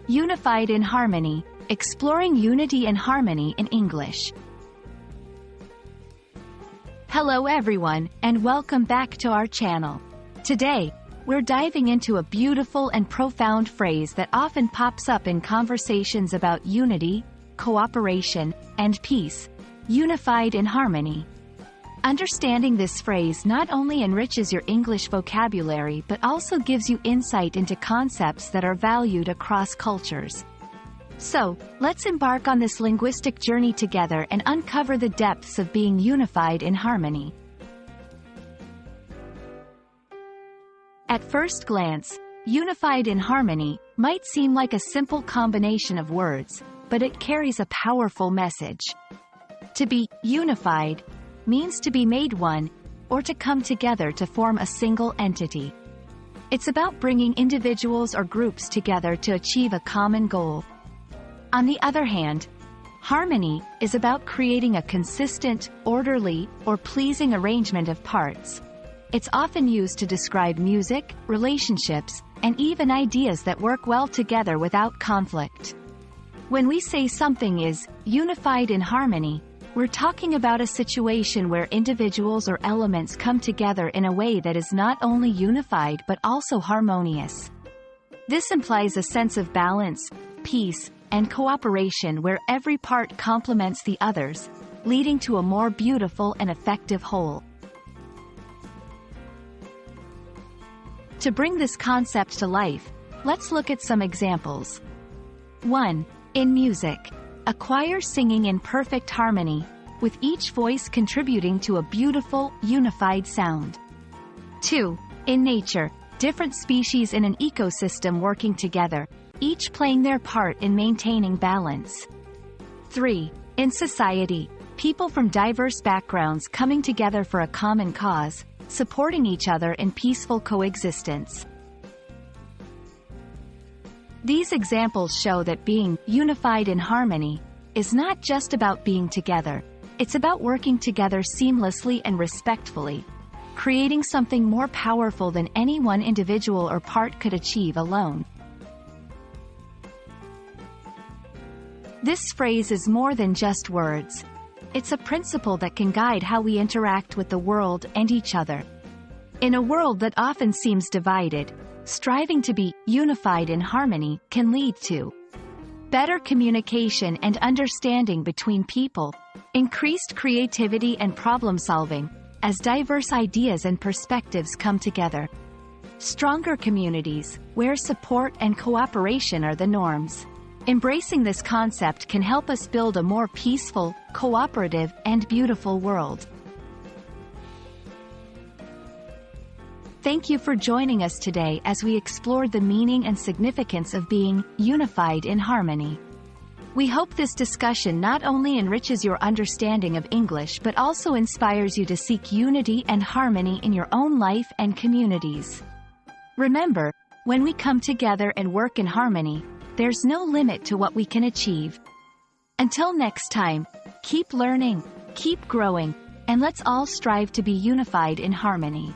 Unified in Harmony, Exploring Unity and Harmony in English. Hello everyone, and welcome back to our channel. Today, we're diving into a beautiful and profound phrase that often pops up in conversations about unity, cooperation, and peace: unified in harmony. Understanding this phrase not only enriches your English vocabulary but also gives you insight into concepts that are valued across cultures. So, let's embark on this linguistic journey together and uncover the depths of being unified in harmony. At first glance, unified in harmony might seem like a simple combination of words, but it carries a powerful message. To be unified means to be made one, or to come together to form a single entity. It's about bringing individuals or groups together to achieve a common goal. On the other hand, harmony is about creating a consistent, orderly, or pleasing arrangement of parts. It's often used to describe music, relationships, and even ideas that work well together without conflict. When we say something is unified in harmony, we're talking about a situation where individuals or elements come together in a way that is not only unified but also harmonious. This implies a sense of balance, peace, and cooperation where every part complements the others, leading to a more beautiful and effective whole. To bring this concept to life, let's look at some examples. 1. In music. A choir singing in perfect harmony, with each voice contributing to a beautiful, unified sound. 2. In nature. Different species in an ecosystem working together, each playing their part in maintaining balance. 3. In society. People from diverse backgrounds coming together for a common cause, supporting each other in peaceful coexistence. These examples show that being unified in harmony is not just about being together. It's about working together seamlessly and respectfully, creating something more powerful than any one individual or part could achieve alone. This phrase is more than just words. It's a principle that can guide how we interact with the world and each other. In a world that often seems divided, striving to be unified in harmony can lead to better communication and understanding between people, increased creativity and problem-solving, as diverse ideas and perspectives come together. Stronger communities, where support and cooperation are the norms. Embracing this concept can help us build a more peaceful, cooperative, and beautiful world. Thank you for joining us today as we explored the meaning and significance of being unified in harmony. We hope this discussion not only enriches your understanding of English but also inspires you to seek unity and harmony in your own life and communities. Remember, when we come together and work in harmony, there's no limit to what we can achieve. Until next time, keep learning, keep growing, and let's all strive to be unified in harmony.